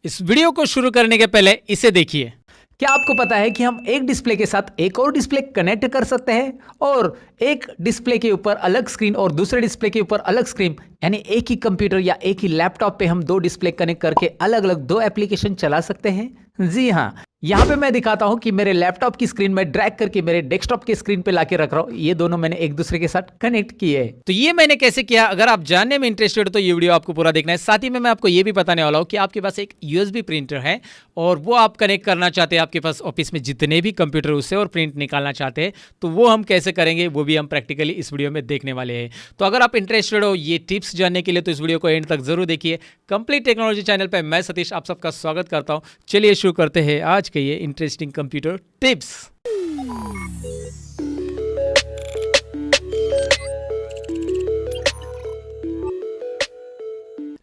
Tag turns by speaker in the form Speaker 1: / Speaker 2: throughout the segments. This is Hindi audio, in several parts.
Speaker 1: इस वीडियो को शुरू करने के पहले इसे देखिए।
Speaker 2: क्या आपको पता है कि हम एक डिस्प्ले के साथ एक और डिस्प्ले कनेक्ट कर सकते हैं और एक डिस्प्ले के ऊपर अलग स्क्रीन और दूसरे डिस्प्ले के ऊपर अलग स्क्रीन, यानी एक ही कंप्यूटर या एक ही लैपटॉप पे हम दो डिस्प्ले कनेक्ट करके अलग अलग दो एप्लीकेशन चला सकते हैं। जी हाँ, यहाँ पे मैं दिखाता हूँ कि मेरे लैपटॉप की स्क्रीन में ड्रैग करके मेरे डेस्कटॉप की स्क्रीन पे लाके रख रहा हूँ। ये दोनों मैंने एक दूसरे के साथ कनेक्ट किए।
Speaker 1: तो ये मैंने कैसे किया, अगर आप जानने में इंटरेस्टेड हो तो ये वीडियो आपको पूरा देखना है। साथ ही में मैं आपको ये भी बताने वाला हूँ कि आपके पास एक यूएसबी प्रिंटर है और वो आप कनेक्ट करना चाहते हैं आपके पास ऑफिस में जितने भी कंप्यूटर उससे और प्रिंट निकालना चाहते हैं, तो वो हम कैसे करेंगे वो भी हम प्रैक्टिकली इस वीडियो में देखने वाले हैं। तो अगर आप इंटरेस्टेड हो ये टिप्स जानने के लिए तो इस वीडियो को एंड तक जरूर देखिए। कंप्लीट टेक्नोलॉजी चैनल पर मैं सतीश आप सबका स्वागत करता हूँ। चलिए शुरू करते हैं आज के ये इंटरेस्टिंग कंप्यूटर टिप्स।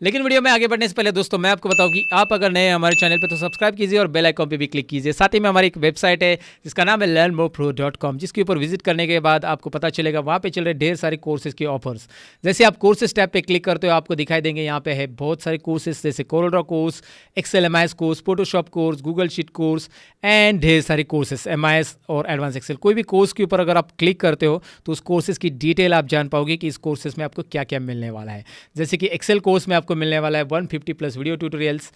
Speaker 1: लेकिन वीडियो में आगे बढ़ने से पहले दोस्तों मैं आपको बताऊं कि आप अगर नए हैं हमारे चैनल पे तो सब्सक्राइब कीजिए और बेल आइकॉन पे भी क्लिक कीजिए। साथ ही में हमारी एक वेबसाइट है जिसका नाम है learnmorepro.com, जिसके ऊपर विजिट करने के बाद आपको पता चलेगा वहाँ पे चल रहे ढेर सारे कोर्सेज के ऑफर्स। जैसे आप कोर्सेज टैब पे क्लिक करते हो आपको दिखाई देंगे यहाँ पे है बहुत सारे कोर्सेज, जैसे Corel course, Excel MIS course, Photoshop course, Google sheet course and ढेर सारे कोर्सेज एमआईएस और एडवांस एक्सेल। कोई भी कोर्स के ऊपर अगर आप क्लिक करते हो तो उस कोर्सेज की डिटेल आप जान पाओगे कि इस कोर्सेज में आपको क्या क्या मिलने वाला है। जैसे कि एक्सेल कोर्स में आपको मिलने वाला है 150 plus video tutorials,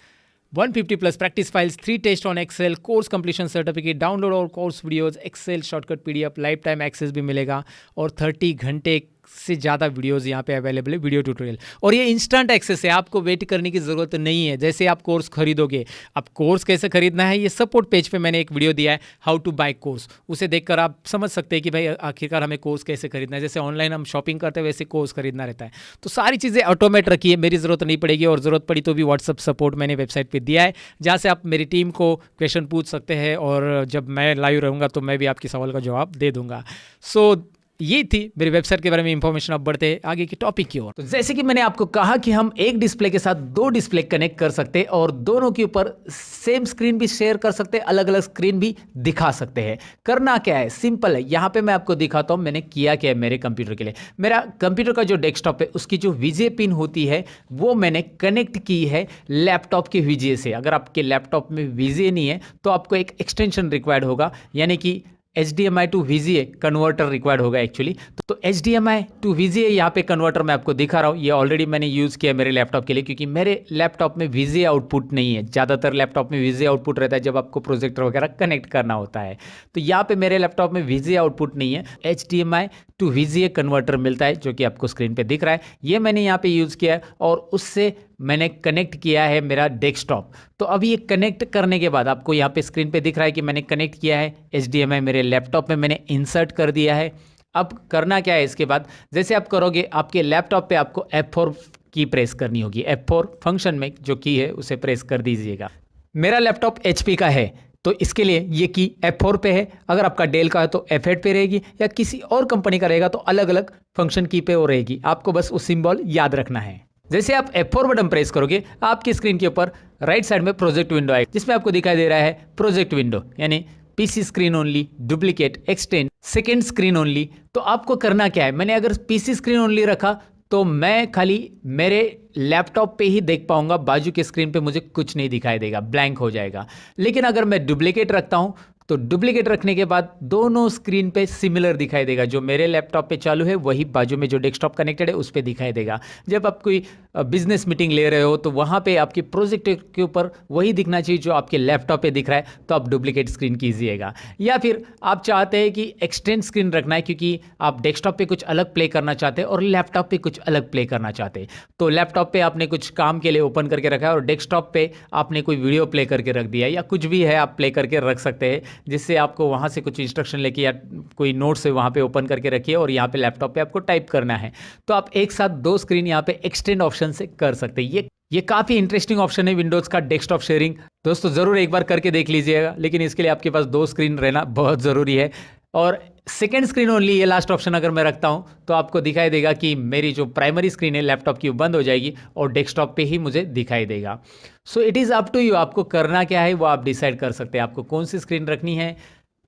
Speaker 1: 150 plus practice files, 3 test on Excel, course completion certificate, download और course videos, Excel shortcut PDF, lifetime access भी मिलेगा और 30 घंटे से ज़्यादा वीडियोस यहाँ पे अवेलेबल है, वीडियो ट्यूटोरियल। और ये इंस्टेंट एक्सेस है, आपको वेट करने की ज़रूरत नहीं है। जैसे आप कोर्स खरीदोगे, अब कोर्स कैसे खरीदना है ये सपोर्ट पेज पे मैंने एक वीडियो दिया है, हाउ टू बाय कोर्स। उसे देखकर आप समझ सकते हैं कि भाई आखिरकार हमें कोर्स कैसे खरीदना है। जैसे ऑनलाइन हम शॉपिंग करते हैं वैसे कोर्स खरीदना रहता है। तो सारी चीज़ें ऑटोमेट रखी है, मेरी ज़रूरत नहीं पड़ेगी और ज़रूरत पड़ी तो भी व्हाट्सअप सपोर्ट मैंने वेबसाइट पर दिया है, जहाँ से आप मेरी टीम को क्वेश्चन पूछ सकते हैं और जब मैं लाइव रहूँगा तो मैं भी आपके सवाल का जवाब दे दूँगा। सो ये थी मेरी वेबसाइट के बारे में इंफॉर्मेशन। अब बढ़ते हैं आगे के टॉपिक की ओर।
Speaker 2: तो जैसे कि मैंने आपको कहा कि हम एक डिस्प्ले के साथ दो डिस्प्ले कनेक्ट कर सकते हैं और दोनों के ऊपर सेम स्क्रीन भी शेयर कर सकते हैं, अलग अलग स्क्रीन भी दिखा सकते हैं। करना क्या है, सिंपल है। यहाँ पे मैं आपको दिखाता हूँ मैंने किया क्या है मेरे कंप्यूटर के लिए। मेरा कंप्यूटर का जो डेस्कटॉप है उसकी जो वीजे पिन होती है वो मैंने कनेक्ट की है लैपटॉप के वीजे से। अगर आपके लैपटॉप में वीजे नहीं है तो आपको एक एक्सटेंशन रिक्वायर्ड होगा, यानी कि HDMI to VGA converter required होगा एक्चुअली। तो HDMI टू VGA यहाँ पे कन्वर्टर मैं आपको दिखा रहा हूँ। ये ऑलरेडी मैंने यूज़ किया मेरे लैपटॉप के लिए, क्योंकि मेरे लैपटॉप में VGA आउटपुट नहीं है। ज़्यादातर लैपटॉप में VGA आउटपुट रहता है जब आपको प्रोजेक्टर वगैरह कनेक्ट करना होता है। तो यहाँ पे मेरे लैपटॉप में VGA आउटपुट नहीं है, HDMI टू VGA कन्वर्टर मिलता है जो कि आपको स्क्रीन पे दिख रहा है। ये मैंने यहाँ पे यूज़ किया है और उससे मैंने कनेक्ट किया है मेरा डेस्कटॉप। तो अब ये कनेक्ट करने के बाद आपको यहाँ पे स्क्रीन पे दिख रहा है कि मैंने कनेक्ट किया है HDMI मेरे लैपटॉप में मैंने इंसर्ट कर दिया है। अब करना क्या है इसके बाद, जैसे आप करोगे आपके लैपटॉप पे आपको F4 की प्रेस करनी होगी। F4 फंक्शन में जो की है उसे प्रेस कर दीजिएगा। मेरा लैपटॉप HP का है तो इसके लिए ये की F4 पे है। अगर आपका डेल का है तो F8 पे रहेगी, या किसी और कंपनी का रहेगा तो अलग अलग फंक्शन की पे वो रहेगी। आपको बस उस सिंबल याद रखना है। जैसे आप F4 बटन प्रेस करोगे आपकी स्क्रीन के ऊपर राइट साइड में प्रोजेक्ट विंडो आएगी, जिसमें आपको दिखाई दे रहा है प्रोजेक्ट विंडो, यानी PC screen only, duplicate, extend, second screen only. तो आपको करना क्या है, मैंने अगर PC स्क्रीन ओनली रखा तो मैं खाली मेरे लैपटॉप पे ही देख पाऊंगा, बाजू के स्क्रीन पे मुझे कुछ नहीं दिखाई देगा, ब्लैंक हो जाएगा। लेकिन अगर मैं डुप्लीकेट रखता हूं तो डुप्लीकेट रखने के बाद दोनों स्क्रीन पे सिमिलर दिखाई देगा। जो मेरे लैपटॉप पे चालू है वही बाजू में जो डेस्कटॉप कनेक्टेड है उस पे दिखाई देगा। जब आप कोई बिजनेस मीटिंग ले रहे हो तो वहाँ पे आपके प्रोजेक्ट के ऊपर वही दिखना चाहिए जो आपके लैपटॉप पे दिख रहा है, तो आप डुप्लीकेट स्क्रीन कीजिएगा। या फिर आप चाहते हैं कि एक्सटेंड स्क्रीन रखना है क्योंकि आप डेस्कटॉप पे कुछ अलग प्ले करना चाहते हैं और लैपटॉप पे कुछ अलग प्ले करना चाहते हैं। तो लैपटॉप पे आपने कुछ काम के लिए ओपन करके रखा है और डेस्कटॉप पे आपने कोई वीडियो प्ले करके रख दिया, या कुछ भी है आप प्ले करके रख सकते हैं, जिससे आपको वहाँ से कुछ इंस्ट्रक्शन लेके या कोई नोट से वहाँ पे ओपन करके रखिए और यहाँ पे लैपटॉप पे आपको टाइप करना है। तो आप एक साथ दो स्क्रीन यहाँ पे एक्सटेंड ऑप्शन से कर सकते हैं। ये काफ़ी इंटरेस्टिंग ऑप्शन है विंडोज़ का डेस्कटॉप शेयरिंग। दोस्तों ज़रूर एक बार करके देख लीजिएगा, लेकिन इसके लिए आपके पास दो स्क्रीन रहना बहुत ज़रूरी है। और सेकेंड स्क्रीन ओनली, ये लास्ट ऑप्शन अगर मैं रखता हूं तो आपको दिखाई देगा कि मेरी जो प्राइमरी स्क्रीन है लैपटॉप की वो बंद हो जाएगी और डेस्कटॉप पे ही मुझे दिखाई देगा। So it is up to you, आपको करना क्या है वो आप डिसाइड कर सकते हैं। आपको कौन सी स्क्रीन रखनी है,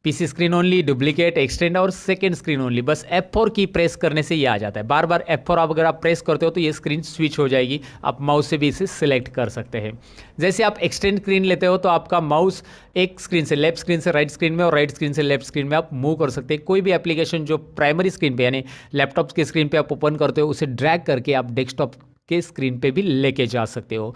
Speaker 2: PC screen only, duplicate, extend और सेकेंड स्क्रीन ओनली। बस F4 की प्रेस करने से ये आ जाता है। बार बार F4 अगर आप प्रेस करते हो तो ये स्क्रीन स्विच हो जाएगी। आप माउस से भी इसे सिलेक्ट कर सकते हैं। जैसे आप एक्सटेंड स्क्रीन लेते हो तो आपका माउस एक स्क्रीन से लेफ्ट स्क्रीन से राइट स्क्रीन में और राइट स्क्रीन से लेफ्ट स्क्रीन में आप मूव कर सकते हैं। कोई भी एप्लीकेशन जो प्राइमरी स्क्रीन पे यानी लैपटॉप के स्क्रीन पे आप ओपन करते हो उसे ड्रैग करके आप डेस्कटॉप के स्क्रीन पे भी लेके जा सकते हो।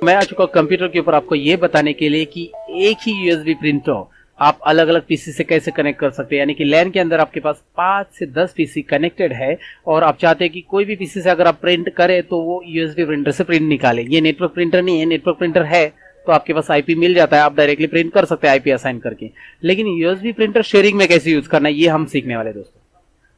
Speaker 3: मैं आ चुका हूं कंप्यूटर के ऊपर आपको ये बताने के लिए कि एक ही यूएसबी प्रिंटर आप अलग अलग पीसी से कैसे कनेक्ट कर सकते हैं। यानी कि लैन के अंदर आपके पास 5 से 10 पीसी कनेक्टेड है और आप चाहते हैं कि कोई भी पीसी से अगर आप प्रिंट करें तो वो यूएसबी प्रिंटर से प्रिंट निकाले। ये नेटवर्क प्रिंटर नहीं है, नेटवर्क प्रिंटर है तो आपके पास आईपी मिल जाता है, आप डायरेक्टली प्रिंट कर सकते हैं आईपी असाइन करके। लेकिन यूएसबी प्रिंटर शेयरिंग में कैसे यूज करना है ये हम सीखने वाले दोस्तों।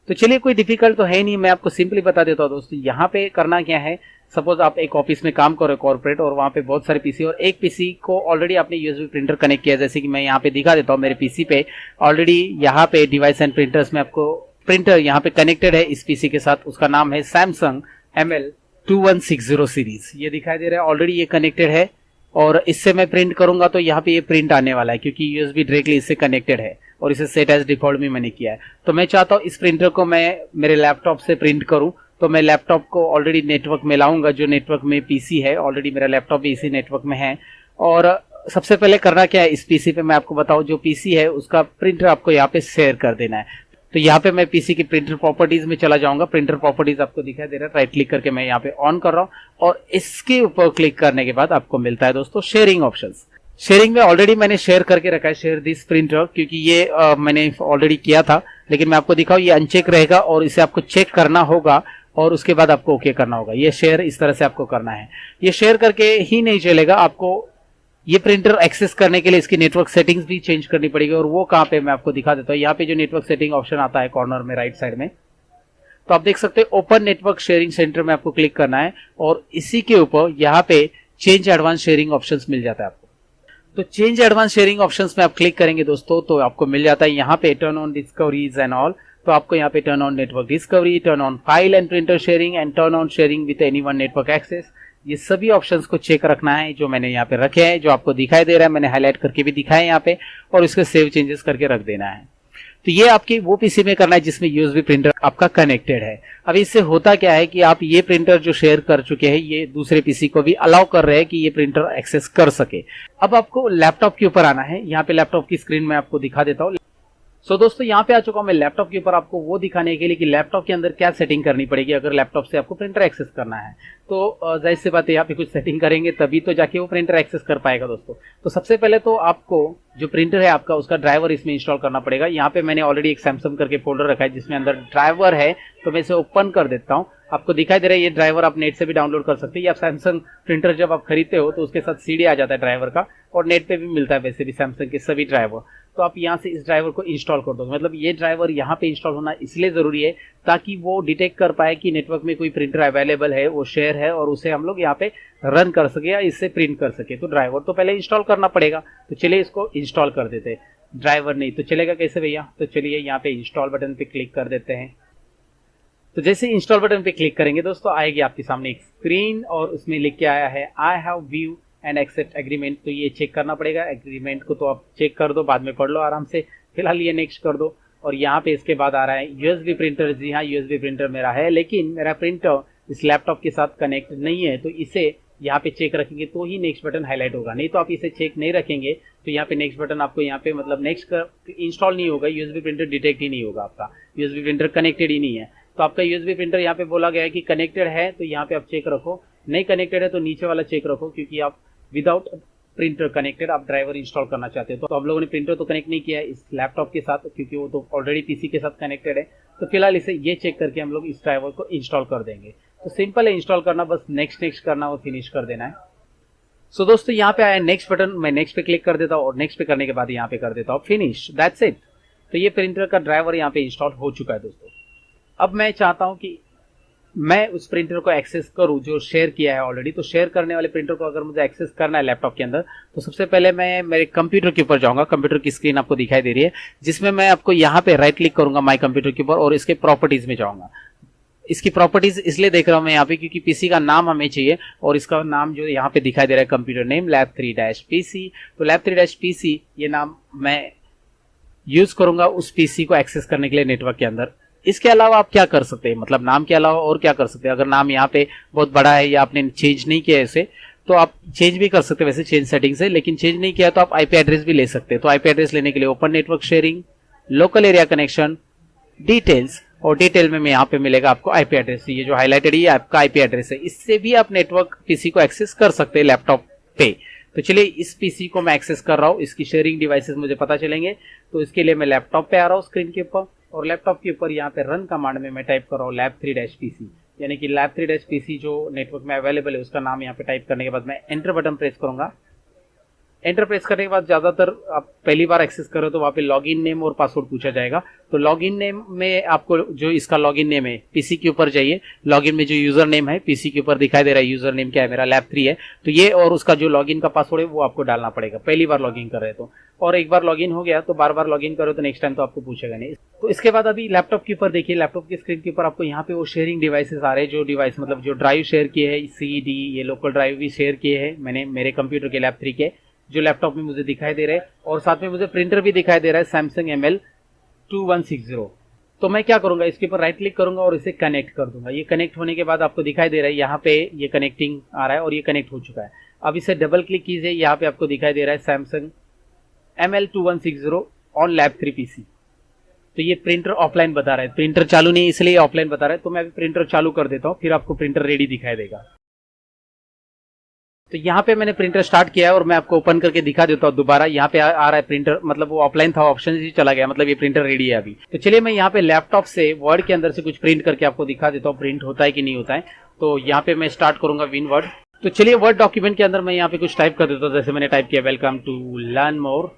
Speaker 3: तो चलिए, कोई डिफिकल्ट तो है नहीं, मैं आपको सिंपली बता देता हूँ दोस्तों। यहाँ पे करना क्या है, सपोज आप एक ऑफिस में काम कर रहे हो कॉर्पोरेट और वहाँ पे बहुत सारे पीसी और एक पीसी को ऑलरेडी आपने यूएसबी प्रिंटर कनेक्ट किया। जैसे कि मैं यहाँ पे दिखा देता हूँ, मेरे पीसी पे ऑलरेडी यहाँ पे डिवाइस एंड प्रिंटर्स में आपको प्रिंटर यहाँ पे कनेक्टेड है इस पीसी के साथ। उसका नाम है सैमसंग ML2160 सीरीज। ये दिखाई दे रहा है, ऑलरेडी ये कनेक्टेड है और इससे मैं प्रिंट करूंगा तो यहाँ पे ये प्रिंट आने वाला है क्योंकि यूएसबी डायरेक्टली इससे कनेक्टेड है और इसे सेट एज डिफॉल्ट में मैंने किया है। तो मैं चाहता हूँ इस प्रिंटर को मैं मेरे लैपटॉप से प्रिंट करूं तो मैं लैपटॉप को ऑलरेडी नेटवर्क में लाऊंगा, जो नेटवर्क में पीसी है। ऑलरेडी मेरा लैपटॉप भी इसी नेटवर्क में है। और सबसे पहले करना क्या है, इस पीसी पे मैं आपको बताऊं, जो पीसी है उसका प्रिंटर आपको यहाँ पे शेयर कर देना है। तो यहाँ पे मैं पीसी की प्रिंटर प्रॉपर्टीज में चला जाऊंगा। प्रिंटर प्रॉपर्टीज आपको दिखाई दे रहा है, राइट क्लिक करके मैं यहाँ पे ऑन कर रहा हूँ और इसके ऊपर क्लिक करने के बाद आपको मिलता है दोस्तों शेयरिंग ऑप्शंस। शेयरिंग में ऑलरेडी मैंने शेयर करके रखा है, शेयर दिस प्रिंटर, क्योंकि ये मैंने ऑलरेडी किया था। लेकिन मैं आपको दिखाऊं, ये अनचेक रहेगा और इसे आपको चेक करना होगा और उसके बाद आपको ओके करना होगा। ये शेयर इस तरह से आपको करना है। ये शेयर करके ही नहीं चलेगा, आपको ये प्रिंटर एक्सेस करने के लिए इसकी नेटवर्क सेटिंग्स भी चेंज करनी पड़ेगी। और वो कहाँ पे मैं आपको दिखा देता हूँ। यहाँ पे जो नेटवर्क सेटिंग ऑप्शन आता है कॉर्नर में राइट साइड में, तो आप देख सकते हैं ओपन नेटवर्क शेयरिंग सेंटर में आपको क्लिक करना है और इसी के ऊपर यहाँ पे चेंज एडवांस शेयरिंग ऑप्शंस मिल जाता है आपको। तो चेंज एडवांस शेयरिंग ऑप्शंस में आप क्लिक करेंगे दोस्तों तो आपको मिल जाता है यहाँ पे turn on discoveries and all. तो आपको यहाँ पे turn on network discovery, turn on file and printer sharing and turn on sharing with anyone network access, ये सभी ऑप्शंस को चेक रखना है जो मैंने यहाँ पे रखे हैं, जो आपको दिखाई दे रहा है। मैंने हाईलाइट करके भी दिखाया है यहाँ पे और इसके सेव चेंजेस करके रख देना है। तो ये आपकी वो पीसी में करना है जिसमें यूएसबी प्रिंटर आपका कनेक्टेड है। अब इससे होता क्या है कि आप ये प्रिंटर जो शेयर कर चुके हैं ये दूसरे पीसी को भी अलाउ कर रहे हैं कि ये प्रिंटर एक्सेस कर सके। अब आपको लैपटॉप के ऊपर आना है। यहाँ पे लैपटॉप की स्क्रीन में आपको दिखा देता हूँ। सो दोस्तों, यहाँ पे आ चुका हूँ मैं लैपटॉप के ऊपर, आपको वो दिखाने के लिए कि लैपटॉप के अंदर क्या सेटिंग करनी पड़ेगी अगर लैपटॉप से आपको प्रिंटर एक्सेस करना है। तो जाहिर सी बात है, यहाँ पे कुछ सेटिंग करेंगे तभी तो जाके वो प्रिंटर एक्सेस कर पाएगा दोस्तों। तो सबसे पहले तो आपको जो प्रिंटर है आपका उसका ड्राइवर इसमें इंस्टॉल करना पड़ेगा। यहाँ पे मैंने ऑलरेडी एक सैमसंग करके फोल्डर रखा है जिसमें अंदर ड्राइवर है, तो मैं इसे ओपन कर देता हूँ। आपको दिखाई दे रहा है ये ड्राइवर आप नेट से भी डाउनलोड कर सकते हैं या सैमसंग प्रिंटर जब आप खरीदते हो तो उसके साथ सीडी आ जाता है ड्राइवर का और नेट पे भी मिलता है वैसे भी सैमसंग के सभी ड्राइवर। तो आप यहाँ से इस ड्राइवर को इंस्टॉल कर दो। मतलब ये ड्राइवर यहाँ पे इंस्टॉल होना इसलिए जरूरी है ताकि वो डिटेक्ट कर पाए कि नेटवर्क में कोई प्रिंटर अवेलेबल है, वो शेयर है और उसे हम लोग यहाँ पे रन कर सके या इससे प्रिंट कर सके। तो ड्राइवर तो पहले इंस्टॉल करना पड़ेगा। तो चलिए इसको इंस्टॉल कर देते हैं। ड्राइवर नहीं तो चलेगा कैसे भैया? तो चलिए यहाँ पे इंस्टॉल बटन पे क्लिक कर देते हैं। तो जैसे इंस्टॉल बटन पे क्लिक करेंगे दोस्तों आएगी आपके सामने एक स्क्रीन और उसमें लिख के आया है I have view and accept agreement. तो ये चेक करना पड़ेगा। एग्रीमेंट को तो आप चेक कर दो, बाद में पढ़ लो आराम से, फिलहाल ये नेक्स्ट कर दो। और यहाँ पे इसके बाद आ रहा है यूएसबी प्रिंटर। जी हाँ, यूएसबी प्रिंटर मेरा है, लेकिन मेरा प्रिंटर इस लैपटॉप के साथ कनेक्ट नहीं है। तो इसे यहाँ पे चेक रखेंगे तो ही नेक्स्ट बटन हाईलाइट होगा, नहीं तो आप इसे चेक नहीं रखेंगे तो यहाँ पे नेक्स्ट बटन आपको यहाँ पे मतलब नेक्स्ट इंस्टॉल नहीं होगा। यूएसबी प्रिंटर डिटेक्ट ही नहीं होगा, आपका यूएसबी प्रिंटर कनेक्टेड ही नहीं है। तो आपका यूएसबी प्रिंटर यहाँ पे बोला गया है कि कनेक्टेड है, तो यहाँ पे आप चेक रखो। नहीं कनेक्टेड है तो नीचे वाला चेक रखो, क्योंकि आप विदाउट प्रिंटर कनेक्टेड आप ड्राइवर इंस्टॉल करना चाहते हो। तो आप लोगों ने प्रिंटर तो कनेक्ट नहीं किया है इस लैपटॉप के साथ, क्योंकि वो तो ऑलरेडी पीसी के साथ कनेक्टेड है। तो फिलहाल इसे ये चेक करके हम लोग इस ड्राइवर को इंस्टॉल कर देंगे। तो सिंपल है इंस्टॉल करना, बस नेक्स्ट करना और फिनिश कर देना है। सो दोस्तों यहाँ पे आया नेक्स्ट बटन, मैं नेक्स्ट पे क्लिक कर देता हूँ और नेक्स्ट पे करने के बाद यहाँ पे कर देता हूँ फिनिश, दैट्स इट। तो ये प्रिंटर का ड्राइवर यहाँ पे इंस्टॉल हो चुका है दोस्तों। अब मैं चाहता हूँ कि मैं उस प्रिंटर को एक्सेस करूँ जो शेयर किया है ऑलरेडी। तो शेयर करने वाले प्रिंटर को अगर मुझे एक्सेस करना है लैपटॉप के अंदर, तो सबसे पहले मैं मेरे कंप्यूटर के ऊपर जाऊंगा। कंप्यूटर की स्क्रीन आपको दिखाई दे रही है, जिसमें मैं आपको यहाँ पे राइट क्लिक करूंगा माय कंप्यूटर के ऊपर और इसके प्रॉपर्टीज में जाऊंगा। इसकी प्रॉपर्टीज इसलिए देख रहा हूं मैं यहाँ पे क्योंकि पीसी का नाम हमें चाहिए और इसका नाम जो यहाँ पे दिखाई दे रहा है कंप्यूटर नेम lab3-pc। तो lab3-pc ये नाम मैं यूज करूंगा उस पीसी को एक्सेस करने के लिए नेटवर्क के अंदर। इसके अलावा आप क्या कर सकते हैं, मतलब नाम के अलावा और क्या कर सकते हैं। अगर नाम यहाँ पे बहुत बड़ा है या आपने चेंज नहीं किया इसे तो आप चेंज भी कर सकते हैं वैसे चेंज सेटिंग से, लेकिन चेंज नहीं किया तो आप आईपी एड्रेस भी ले सकते हैं। तो आईपी एड्रेस लेने के लिए open network sharing, local area connection, details, और डिटेल में यहाँ पे मिलेगा आपको आईपी एड्रेस। ये जो हाईलाइटेड ये आपका आईपी एड्रेस है, इससे भी आप नेटवर्क पीसी को एक्सेस कर सकते हैं लैपटॉप पे। तो चलिए इस पीसी को मैं एक्सेस कर रहा हूँ, इसकी शेयरिंग डिवाइसेस मुझे पता चलेंगे। तो इसके लिए मैं लैपटॉप पे आ रहा हूँ स्क्रीन के ऊपर, और लैपटॉप के ऊपर यहाँ पे रन कमांड में मैं टाइप कर रहा हूँ lab3-pc, यानी कि lab3-pc जो नेटवर्क में अवेलेबल है उसका नाम यहाँ पे टाइप करने के बाद मैं एंटर बटन प्रेस करूंगा। एंटर प्रेस करने के बाद ज्यादातर आप पहली बार एक्सेस करो तो वहाँ पे लॉगिन नेम और पासवर्ड पूछा जाएगा। तो लॉगिन नेम में आपको जो इसका लॉगिन नेम है पीसी के ऊपर जाइए, लॉगिन में जो यूजर नेम है पीसी के ऊपर दिखाई दे रहा है, यूजर नेम क्या है मेरा lab3 है, तो ये और उसका जो लॉगिन का पासवर्ड है वो आपको डालना पड़ेगा पहली बार लॉगिन कर रहे तो। और एक बार लॉगिन हो गया तो बार बार लॉगिन करो तो नेक्स्ट टाइम तो आपको पूछेगा नहीं। तो इसके बाद अभी लैपटॉप के ऊपर देखिए, लैपटॉप की स्क्रीन के ऊपर आपको यहाँ पे वो शेयरिंग डिवाइसेस आ रहे हैं, जो डिवाइस मतलब जो ड्राइव शेयर किए हैं, CD ये लोकल ड्राइव भी शेयर किए हैं मैंने मेरे कंप्यूटर के lab3 के, जो लैपटॉप में मुझे दिखाई दे रहे हैं, और साथ में मुझे प्रिंटर भी दिखाई दे रहा है Samsung ML2160। तो मैं क्या करूंगा, इसके ऊपर राइट क्लिक करूंगा और इसे कनेक्ट कर दूंगा। ये कनेक्ट होने के बाद आपको दिखाई दे रहा है यहाँ पे ये कनेक्टिंग आ रहा है और ये कनेक्ट हो चुका है। अब इसे डबल क्लिक कीजिए, यहाँ पे आपको दिखाई दे रहा है Samsung ML2160 on lab3 PC. तो ये प्रिंटर ऑफलाइन बता रहा है, प्रिंटर चालू नहीं है इसलिए ऑफलाइन बता रहा है। तो मैं अभी प्रिंटर चालू कर देता हूँ, फिर आपको प्रिंटर रेडी दिखाई देगा। तो यहाँ पे मैंने प्रिंटर स्टार्ट किया है और मैं आपको ओपन करके दिखा देता हूँ दोबारा। यहाँ पे आ रहा है प्रिंटर, मतलब वो ऑफलाइन था, ऑप्शन ही चला गया, मतलब ये प्रिंटर रेडी है अभी। तो चलिए मैं यहाँ पे लैपटॉप से वर्ड के अंदर से कुछ प्रिंट करके आपको दिखा देता हूँ प्रिंट होता है कि नहीं होता है। तो यहाँ पे मैं स्टार्ट करूंगा विन वर्ड। तो चलिए वर्ड डॉक्यूमेंट के अंदर मैं यहाँ पे कुछ टाइप कर देता हूँ, जैसे मैंने टाइप किया वेलकम टू लर्न मोर,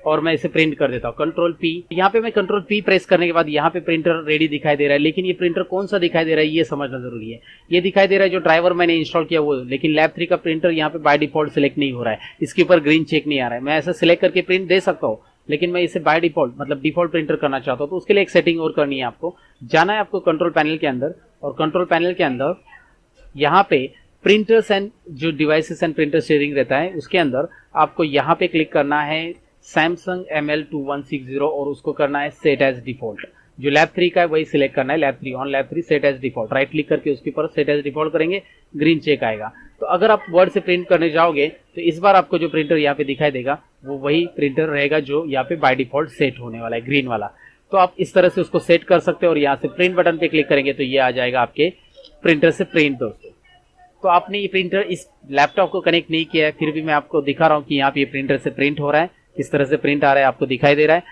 Speaker 3: और मैं इसे प्रिंट कर देता हूँ कंट्रोल P। यहाँ पे मैं कंट्रोल P प्रेस करने के बाद यहाँ पे प्रिंटर रेडी दिखाई दे रहा है, लेकिन ये प्रिंटर कौन सा दिखाई दे रहा है ये समझना जरूरी है। ये दिखाई दे रहा है जो ड्राइवर मैंने इंस्टॉल किया वो, लेकिन lab3 का प्रिंटर यहाँ पे बाय डिफॉल्ट सिलेक्ट नहीं हो रहा है, इसके ऊपर ग्रीन चेक नहीं आ रहा है। मैं ऐसा सिलेक्ट करके प्रिंट दे सकता हूँ, लेकिन मैं इसे बाय डिफॉल्ट मतलब डिफॉल्ट प्रिंटर करना चाहता हूँ। तो उसके लिए एक सेटिंग और करनी है, आपको जाना है आपको कंट्रोल पैनल के अंदर, और कंट्रोल पैनल के अंदर यहाँ पे प्रिंटर्स एंड जो डिवाइसेस एंड प्रिंटर शेयरिंग रहता है उसके अंदर आपको यहाँ पे क्लिक करना है Samsung ML2160 और उसको करना है सेट एज डिफॉल्ट। जो lab3 का है वही सिलेक्ट करना है, lab3 on lab3 set as default. Right click करके उसके ऊपर सेट एज डिफॉल्ट करेंगे, ग्रीन चेक आएगा। तो अगर आप वर्ड से प्रिंट करने जाओगे तो इस बार आपको जो प्रिंटर यहाँ पे दिखाई देगा वो वही प्रिंटर रहेगा जो यहाँ पे बाय डिफॉल्ट सेट होने वाला है, ग्रीन वाला। तो आप इस तरह से उसको सेट कर सकते हो, और यहाँ से प्रिंट बटन पे क्लिक करेंगे तो ये आ जाएगा आपके प्रिंटर से प्रिंट। दोस्तों तो आपने ये प्रिंटर इस लैपटॉप को कनेक्ट नहीं किया है, फिर भी मैं आपको दिखा रहा हूँ कि यहाँ पे ये प्रिंटर से प्रिंट हो रहा है, किस तरह से प्रिंट आ रहा है आपको दिखाई दे रहा है।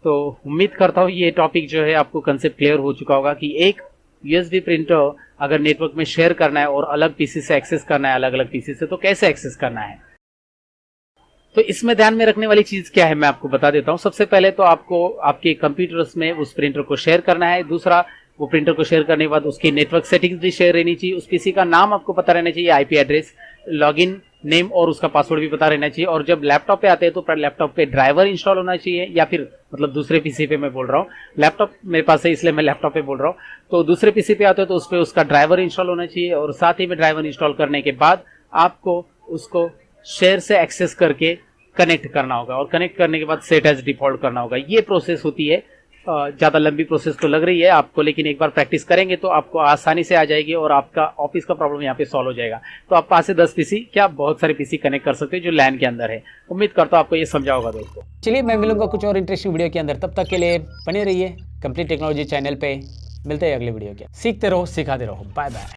Speaker 3: तो उम्मीद करता हूँ ये टॉपिक जो है आपको कंसेप्ट क्लियर हो चुका होगा कि एक यूएसबी प्रिंटर अगर नेटवर्क में शेयर करना है और अलग पीसी से एक्सेस करना है, अलग अलग पीसी से, तो कैसे एक्सेस करना है। तो इसमें ध्यान में रखने वाली चीज क्या है मैं आपको बता देता हूँ। सबसे पहले तो आपको आपके कंप्यूटर्स में उस प्रिंटर को शेयर करना है। दूसरा, वो प्रिंटर को शेयर करने के बाद उसकी नेटवर्क सेटिंग्स भी शेयर रहनी चाहिए। उस पीसी का नाम आपको पता रहना चाहिए, आईपी एड्रेस, लॉगिन नेम और उसका पासवर्ड भी पता रहना चाहिए। और जब लैपटॉप पे आते हैं तो लैपटॉप पे ड्राइवर इंस्टॉल होना चाहिए, या फिर मतलब दूसरे पीसी पे मैं बोल रहा हूँ, लैपटॉप मेरे पास है इसलिए मैं लैपटॉप पे बोल रहा हूँ। तो दूसरे पीसी पे आते हो तो उस पर उसका ड्राइवर इंस्टॉल होना चाहिए, और साथ ही में ड्राइवर इंस्टॉल करने के बाद आपको उसको शेयर से एक्सेस करके कनेक्ट करना होगा, और कनेक्ट करने के बाद सेट एज डिफॉल्ट करना होगा। ये प्रोसेस होती है, ज़्यादा लंबी प्रोसेस तो लग रही है आपको, लेकिन एक बार प्रैक्टिस करेंगे तो आपको आसानी से आ जाएगी और आपका ऑफिस का प्रॉब्लम यहाँ पे सॉल्व हो जाएगा। तो आप 5 से 10 पीसी क्या बहुत सारे पीसी कनेक्ट कर सकते हैं जो लैन के अंदर है। उम्मीद करता हूँ आपको ये समझा होगा दोस्तों।
Speaker 2: चलिए मैं मिलूंगा कुछ और इंटरेस्टिंग वीडियो के अंदर, तब तक के लिए बने रहिए कंप्लीट टेक्नोलॉजी चैनल पे। मिलते हैं अगले वीडियो के, सीखते रहो सिखाते रहो। Bye bye.